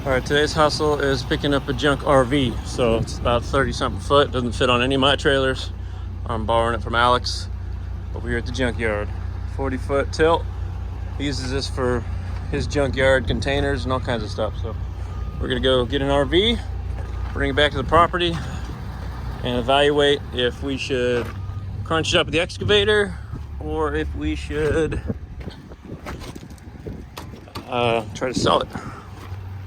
All right, today's hustle is picking up a junk RV. So it's about 30-something foot. Doesn't fit on any of my trailers. I'm borrowing it from Alex over here at the junkyard. 40-foot tilt. He uses this for his junkyard containers and all kinds of stuff. So we're gonna go get an RV, bring it back to the property, and evaluate if we should crunch it up with the excavator or if we should try to sell it.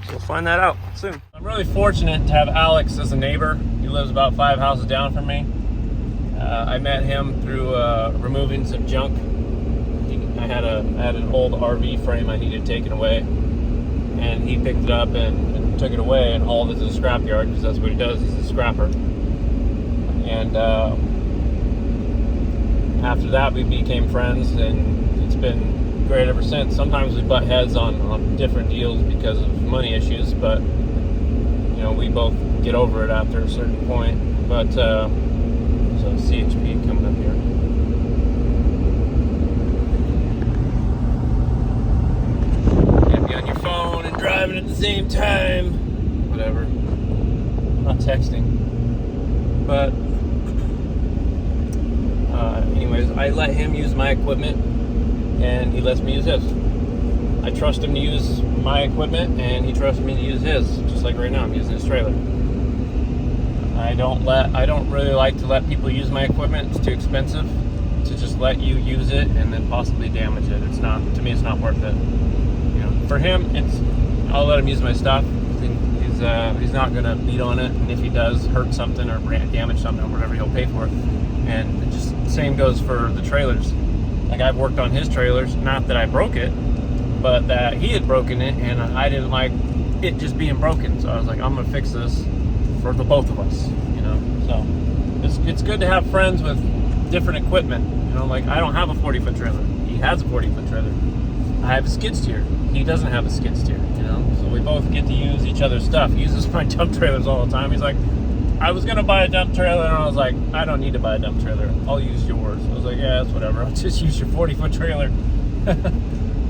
So we'll find that out soon. I'm really fortunate to have Alex as a neighbor. He lives about 5 houses down from me. I met him through removing some junk. I had an old RV frame I needed taken away, and he picked it up and took it away and hauled it to the scrapyard because that's what he does. He's a scrapper. And after that, we became friends, and it's been great ever since. Sometimes we butt heads on different deals because of money issues, but you know, we both get over it after a certain point. But so CHP coming up here. Can't be on your phone and driving at the same time. Whatever. I'm not texting. But anyways, I let him use my equipment, and he lets me use his. I trust him to use my equipment, and he trusts me to use his. Just like right now, I'm using his trailer. I don't really like to let people use my equipment. It's too expensive to just let you use it and then possibly damage it. It's not, to me, it's not worth it. You know, for him, I'll let him use my stuff. He's not gonna beat on it, and if he does hurt something or damage something or whatever, he'll pay for it. And it just same goes for the trailers. Like, I've worked on his trailers, not that I broke it, but that he had broken it, and I didn't like it just being broken. So I was like, I'm gonna fix this for the both of us, you know. So it's good to have friends with different equipment. You know, like, I don't have a 40-foot trailer. He has a 40-foot trailer. I have a skid steer. He doesn't have a skid steer, you know. So we both get to use each other's stuff. He uses my dump trailers all the time. He's like, I was gonna buy a dump trailer, and I was like, I don't need to buy a dump trailer. I'll use yours. I was like, yeah, that's whatever. I'll just use your 40-foot trailer.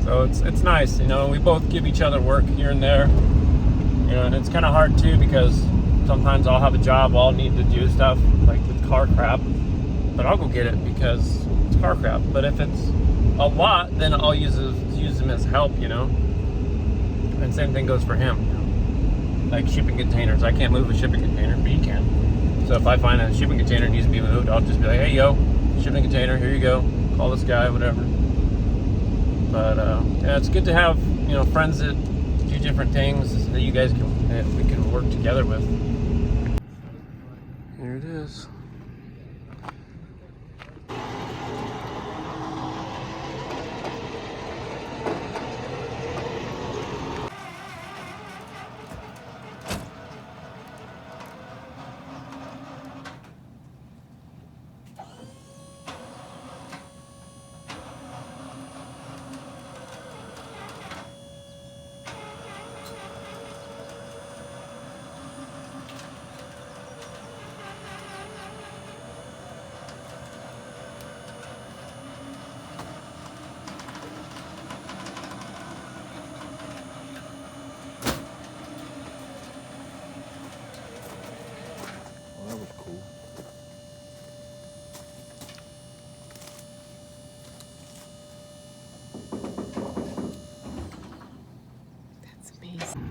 So it's nice, you know. We both give each other work here and there, you know. And it's kind of hard too, because sometimes I'll have a job, I'll need to do stuff like with car crap, but I'll go get it because it's car crap. But if it's a lot, then I'll use him as help, you know. And same thing goes for him, you know? Like shipping containers. I can't move a shipping container, but he can. So if I find a shipping container needs to be moved, I'll just be like, hey, yo, shipping container, here you go. Call this guy, whatever. But yeah, it's good to have, you know, friends that do different things that we can work together with. Here it is. That was cool. That's amazing.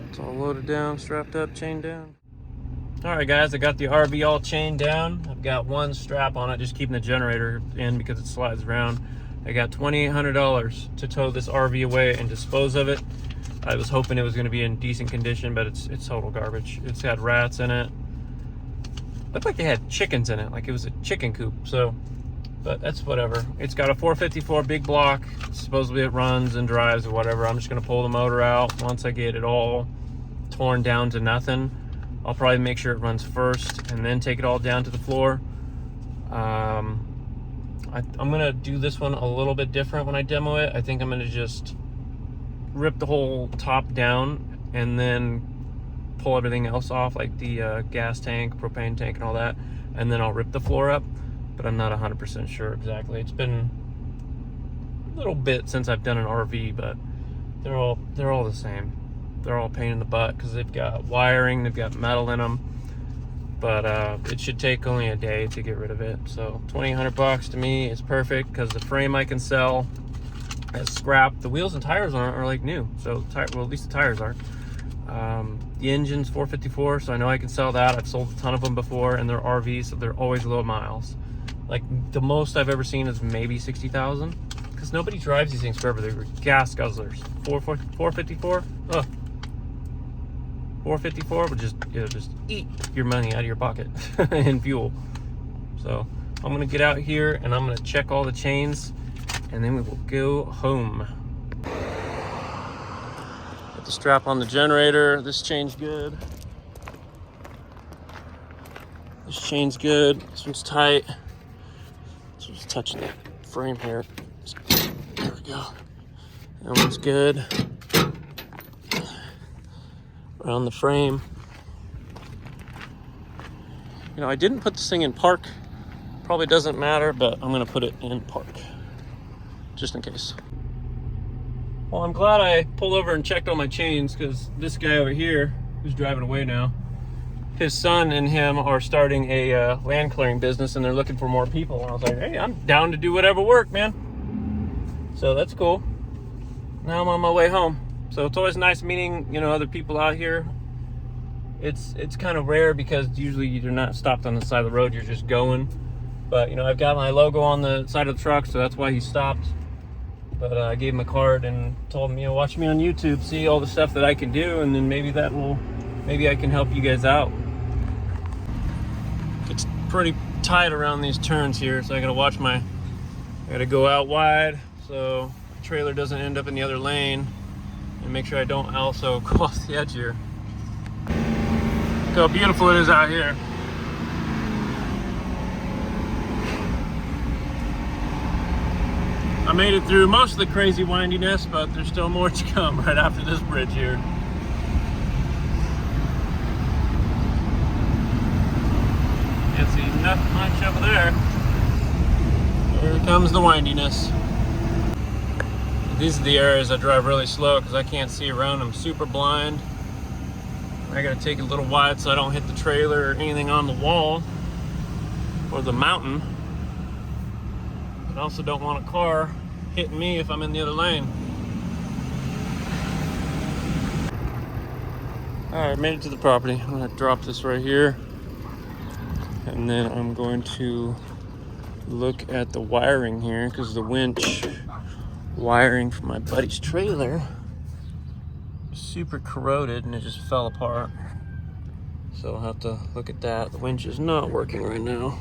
It's all loaded down, strapped up, chained down. All right, guys, I got the RV all chained down. I've got one strap on it, just keeping the generator in because it slides around. I got $2,800 to tow this RV away and dispose of it. I was hoping it was going to be in decent condition, but it's total garbage. It's had rats in it. Looked like they had chickens in it, like it was a chicken coop. So, but that's whatever. It's got a 454 big block. Supposedly it runs and drives or whatever. I'm just going to pull the motor out once I get it all torn down to nothing. I'll probably make sure it runs first and then take it all down to the floor. I'm gonna do this one a little bit different when I demo it. I think I'm gonna just rip the whole top down and then pull everything else off, like the gas tank, propane tank, and all that, and then I'll rip the floor up. But I'm not 100% sure exactly. It's been a little bit since I've done an RV, but they're all the same. They're all a pain in the butt because they've got wiring, they've got metal in them. But it should take only a day to get rid of it. So $2,100 to me is perfect because the frame I can sell as scrap. The wheels and tires are like new, so well, at least the tires are. The engine's 454, so I know I can sell that. I've sold a ton of them before, and they're RVs, so they're always low miles. Like the most I've ever seen is maybe 60,000, because nobody drives these things forever. They were gas guzzlers. 454. Ugh. 454 would just eat your money out of your pocket in fuel. So I'm gonna get out here and I'm gonna check all the chains, and then we will go home. Get the strap on the generator. This chain's good. This chain's good. This one's tight. So just touching the frame here. There we go. That one's good. Around the frame. You know, I didn't put this thing in park. Probably doesn't matter, but I'm gonna put it in park just in case. Well, I'm glad I pulled over and checked all my chains, because this guy over here, who's driving away now, his son and him are starting a land clearing business, and they're looking for more people. And I was like, hey, I'm down to do whatever work, man. So that's cool. Now I'm on my way home. So it's always nice meeting, you know, other people out here. It's kind of rare because usually you're not stopped on the side of the road, you're just going. But, you know, I've got my logo on the side of the truck, so that's why he stopped. But I gave him a card and told him, you know, watch me on YouTube, see all the stuff that I can do, and then maybe I can help you guys out. It's pretty tight around these turns here, so I gotta go out wide so the trailer doesn't end up in the other lane. And make sure I don't also go off the edge here. Look how beautiful it is out here. I made it through most of the crazy windiness, but there's still more to come right after this bridge here. Can't see nothing much over there. Here comes the windiness. These are the areas I drive really slow because I can't see around. I'm super blind. I gotta take it a little wide so I don't hit the trailer or anything on the wall or the mountain. I also don't want a car hitting me if I'm in the other lane. All right, made it to the property. I'm gonna drop this right here, and then I'm going to look at the wiring here, because the winch wiring for my buddy's trailer is super corroded and it just fell apart. So I'll have to look at that. The winch is not working right now.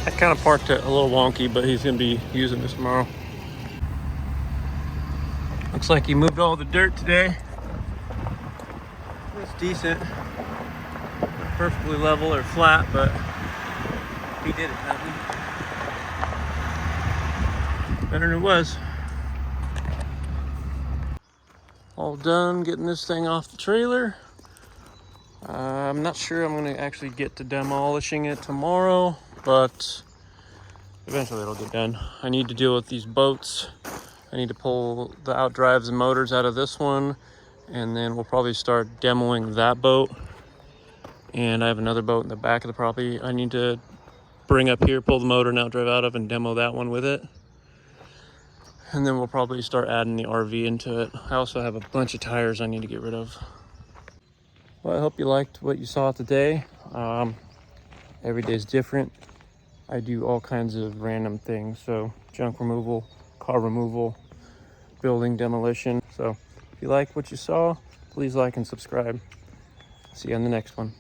I kind of parked it a little wonky, but he's going to be using this tomorrow. Looks like he moved all the dirt today. It's decent. Not perfectly level or flat, but he did it. Better than it was. All done getting this thing off the trailer. I'm not sure I'm gonna actually get to demolishing it tomorrow, but eventually it'll get done. I need to deal with these boats. I need to pull the outdrives and motors out of this one, and then we'll probably start demoing that boat. And I have another boat in the back of the property I need to bring up here, pull the motor and outdrive out of, and demo that one with it. And then we'll probably start adding the RV into it. I also have a bunch of tires I need to get rid of. Well, I hope you liked what you saw today. Every day is different. I do all kinds of random things. So junk removal, car removal, building demolition. So if you like what you saw, please like and subscribe. See you on the next one.